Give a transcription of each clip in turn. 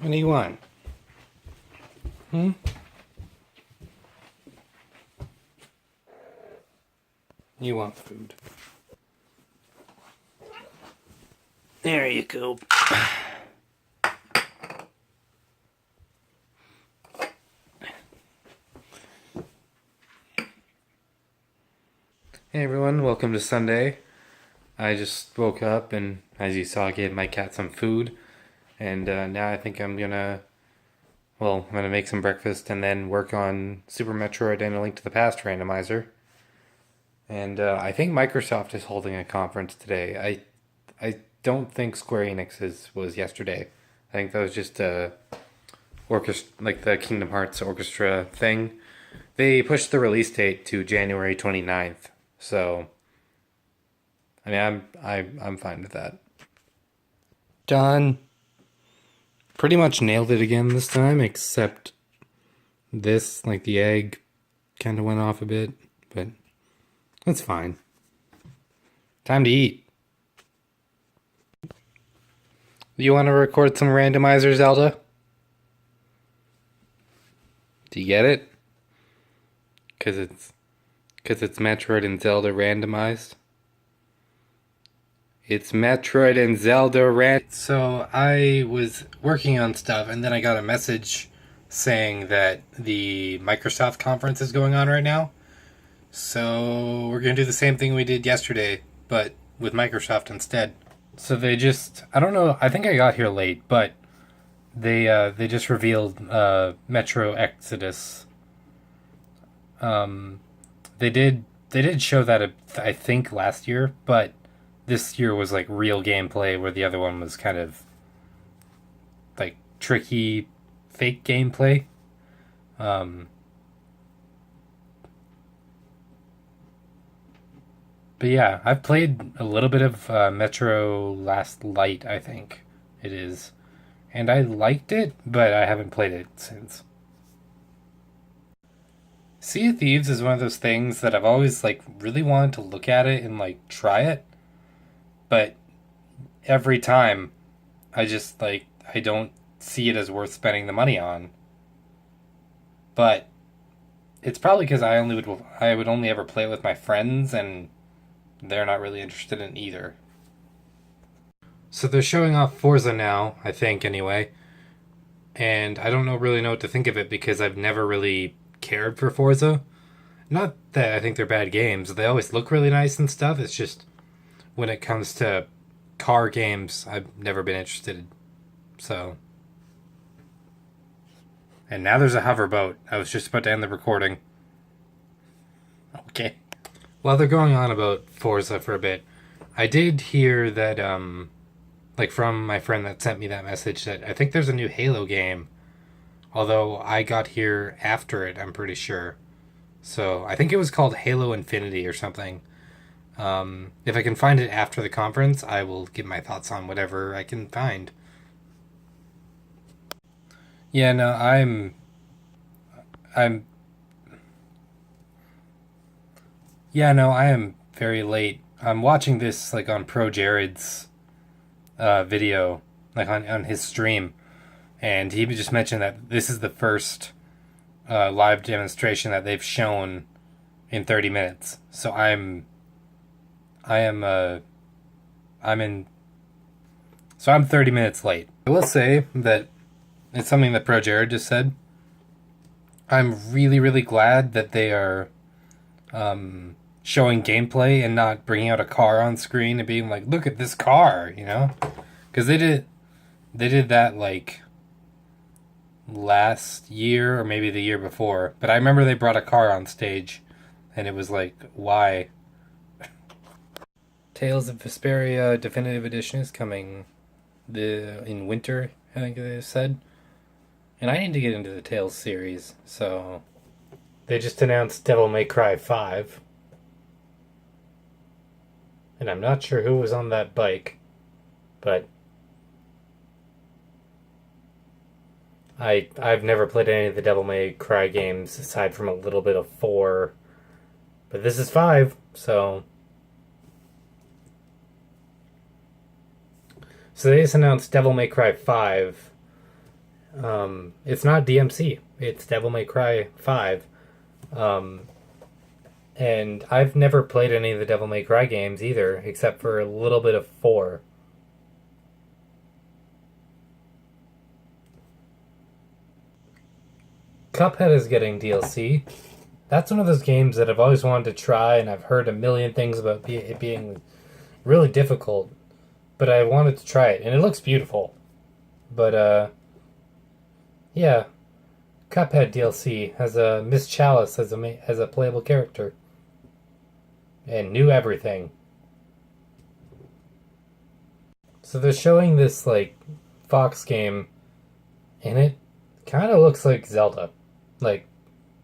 What do you want? You want food. There you go. Hey everyone, welcome to Sunday. I just woke up and, as you saw, gave my cat some food. And now I think I'm gonna make some breakfast and then work on Super Metroid and A Link to the Past randomizer. And I think Microsoft is holding a conference today. I don't think Square Enix's was yesterday. I think that was just orchestra, like the Kingdom Hearts orchestra thing. They pushed the release date to January 29th. So I mean, I'm fine with that. Done. Pretty much nailed it again this time, except this, like the egg, kind of went off a bit, but that's fine. Time to eat. You want to record some randomizer, Zelda? Do you get it? Cause it's Metroid and Zelda randomized. It's Metroid and Zelda. So I was working on stuff, and then I got a message saying that the Microsoft conference is going on right now. So we're going to do the same thing we did yesterday, but with Microsoft instead. So they just, I don't know, I think I got here late, but they just revealed Metro Exodus. They did show that I think last year, but this year was like real gameplay, where the other one was kind of like tricky fake gameplay. But yeah, I've played a little bit of Metro Last Light, I think it is, and I liked it, but I haven't played it since. Sea of Thieves is one of those things that I've always like really wanted to look at it and like try it, but every time I just like I don't see it as worth spending the money on. But it's probably because I would only ever play it with my friends, and they're not really interested in either. So they're showing off Forza now, I think anyway, and I don't really know what to think of it because I've never really cared for Forza. Not that I think they're bad games; they always look really nice and stuff. It's just when it comes to car games, I've never been interested. So, and now there's a hoverboat. I was just about to end the recording. Okay. While they're going on about Forza for a bit, I did hear that, like from my friend that sent me that message, that I think there's a new Halo game. Although I got here after it, I'm pretty sure. So I think it was called Halo Infinity or something. If I can find it after the conference, I will give my thoughts on whatever I can find. Yeah, no, I'm, yeah, no, I am very late. I'm watching this like on Pro Jared's video, like on his stream, and he just mentioned that this is the first live demonstration that they've shown in 30 minutes. So I am I'm in so I'm 30 minutes late. I will say that it's something that Pro Jared just said. I'm really glad that they are showing gameplay and not bringing out a car on screen and being like, look at this car, you know? Because they did that like last year or maybe the year before. But I remember they brought a car on stage, and it was like, why? Tales of Vesperia Definitive Edition is coming in winter, I think they said. And I need to get into the Tales series, so they just announced Devil May Cry 5. And I'm not sure who was on that bike, but I've never played any of the Devil May Cry games aside from a little bit of 4. But this is 5, so they just announced Devil May Cry 5, It's not DMC. It's Devil May Cry 5. And I've never played any of the Devil May Cry games either, except for a little bit of 4. Cuphead is getting DLC. That's one of those games that I've always wanted to try, and I've heard a million things about it being really difficult. But I wanted to try it, and it looks beautiful. But, yeah. Cuphead DLC has a Miss Chalice as a playable character. And new everything. So they're showing this, like, Fox game, and it kind of looks like Zelda. Like,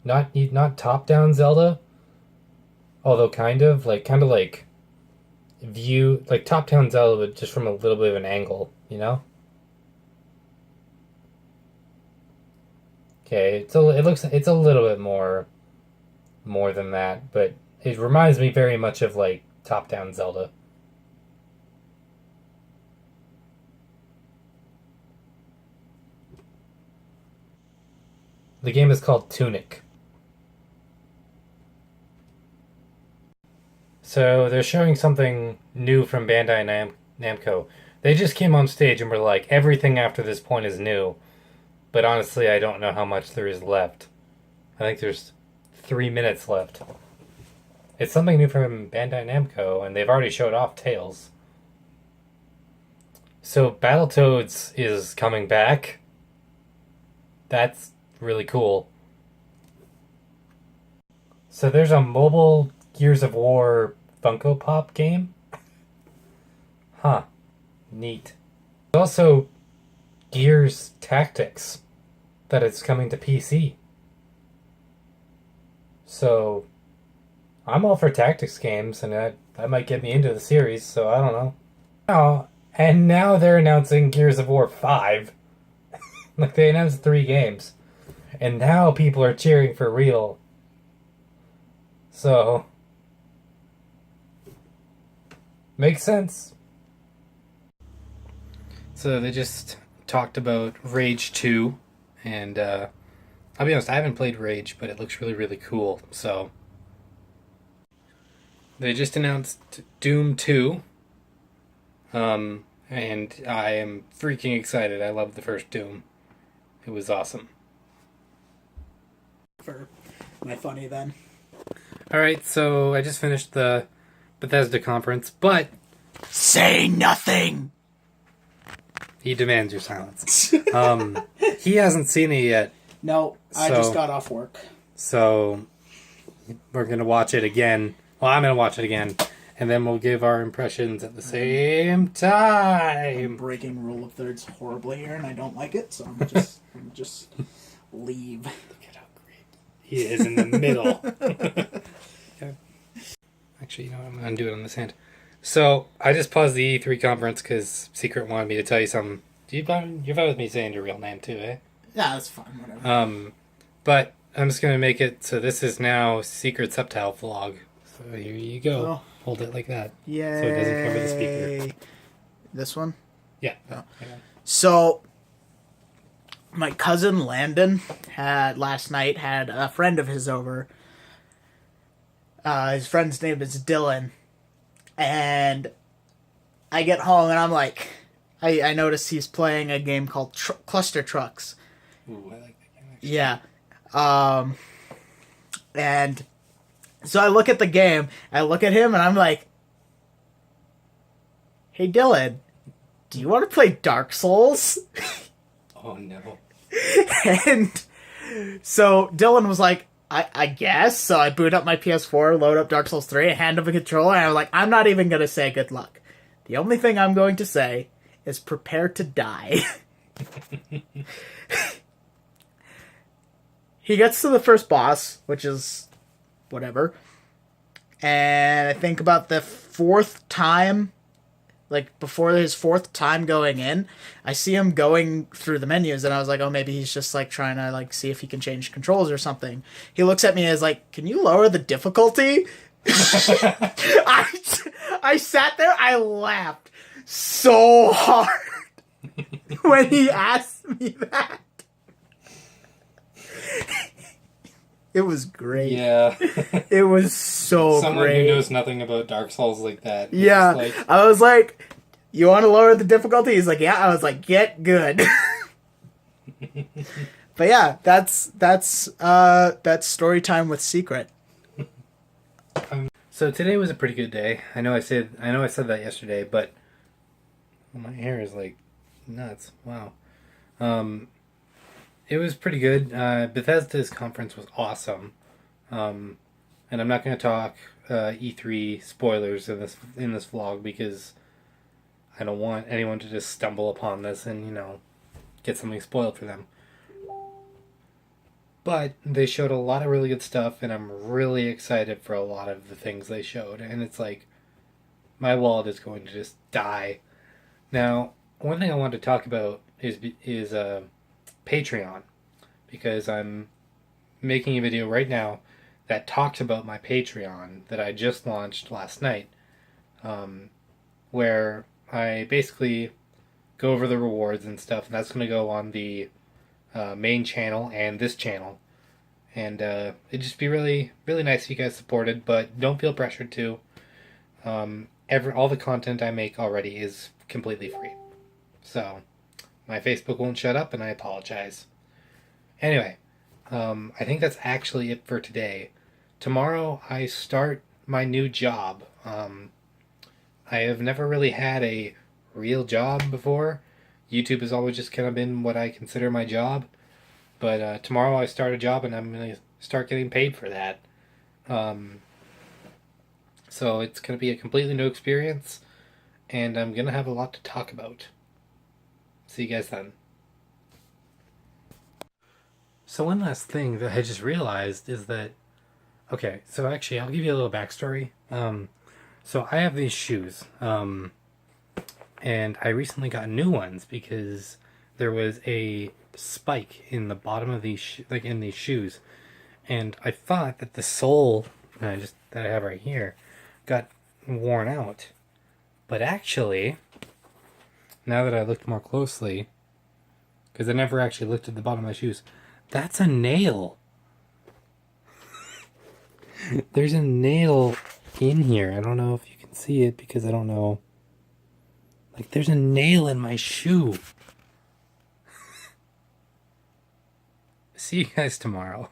not top-down Zelda, although kind of like view, like top-down Zelda, but just from a little bit of an angle, you know? Okay, it's a little bit more than that, but it reminds me very much of like top-down Zelda. The game is called Tunic. So they're showing something new from Bandai Namco. They just came on stage and were like, everything after this point is new. But honestly, I don't know how much there is left. I think there's 3 minutes left. It's something new from Bandai Namco, and they've already showed off Tails. So Battletoads is coming back. That's really cool. So there's a mobile Gears of War Funko Pop game? Huh. Neat. There's also Gears Tactics that it's coming to PC. So I'm all for tactics games, and that might get me into the series, so I don't know. Now they're announcing Gears of War 5. Like, they announced 3 games. And now people are cheering for real. So makes sense. So they just talked about Rage 2, and I'll be honest, I haven't played Rage, but it looks really, really cool. So they just announced Doom 2, and I am freaking excited. I love the first Doom. It was awesome. Am I funny then? Alright, so I just finished the Bethesda conference, but Say nothing! he demands your silence. He hasn't seen it yet. No, I just got off work. So we're going to watch it again. Well, I'm going to watch it again, and then we'll give our impressions at the same time. I'm breaking rule of thirds horribly here, and I don't like it, so I'm just leave. Look at how great he is in the middle. Okay. Actually, you know what? I'm going to do it on this hand. So I just paused the E3 conference because Secret wanted me to tell you something. You're fine with me saying your real name too, eh? Yeah, that's fine, whatever. But I'm just going to make it so this is now SecretSceptileVlog. So here you go. Oh. Hold it like that. Yay. So it doesn't cover the speaker. This one? Yeah. Oh. So my cousin Landon last night had a friend of his over. His friend's name is Dylan. And I get home and I'm like, I notice he's playing a game called Cluster Trucks. Ooh, I like that game, actually. Yeah. And so I look at the game, I look at him, and I'm like, hey, Dylan, do you want to play Dark Souls? Oh, no. And so Dylan was like, I guess. So I boot up my PS4, load up Dark Souls 3, and hand him a controller, and I was like, I'm not even going to say good luck. The only thing I'm going to say is prepare to die. He gets to the first boss, which is whatever. And I think about the 4th time, like before his 4th time going in, I see him going through the menus, and I was like, oh, maybe he's just like trying to like see if he can change controls or something. He looks at me as like, can you lower the difficulty? I sat there, I laughed so hard when he asked me that. It was great. Yeah. It was so Someone great. who knows nothing about Dark Souls like that. It's Yeah, just like, I was like, "You want to lower the difficulty?" He's like, "Yeah." I was like, "Get good." But yeah, that's story time with Secret. so today was a pretty good day. I know I said that yesterday, but my hair is like nuts. Wow. It was pretty good. Bethesda's conference was awesome. And I'm not going to talk E3 spoilers in this vlog because I don't want anyone to just stumble upon this and get something spoiled for them. But they showed a lot of really good stuff, and I'm really excited for a lot of the things they showed. And it's like my wallet is going to just die. Now, one thing I want to talk about is Patreon, because I'm making a video right now that talks about my Patreon that I just launched last night, where I basically go over the rewards and stuff, and that's going to go on the main channel and this channel. And it'd just be really, really nice if you guys supported, but don't feel pressured to. All the content I make already is completely free. So, my Facebook won't shut up, and I apologize. Anyway, I think that's actually it for today. Tomorrow I start my new job. I have never really had a real job before. YouTube has always just kind of been what I consider my job. But tomorrow I start a job and I'm going to start getting paid for that. So it's going to be a completely new experience. And I'm going to have a lot to talk about. See you guys then. So one last thing that I just realized is that... Okay, so actually I'll give you a little backstory. So I have these shoes. And I recently got new ones because there was a spike in the bottom of these in these shoes, and I thought that the sole that I have right here got worn out, but actually, now that I looked more closely, because I never actually looked at the bottom of my shoes, that's a nail. There's a nail in here. I don't know if you can see it because I don't know. Like, there's a nail in my shoe. See you guys tomorrow.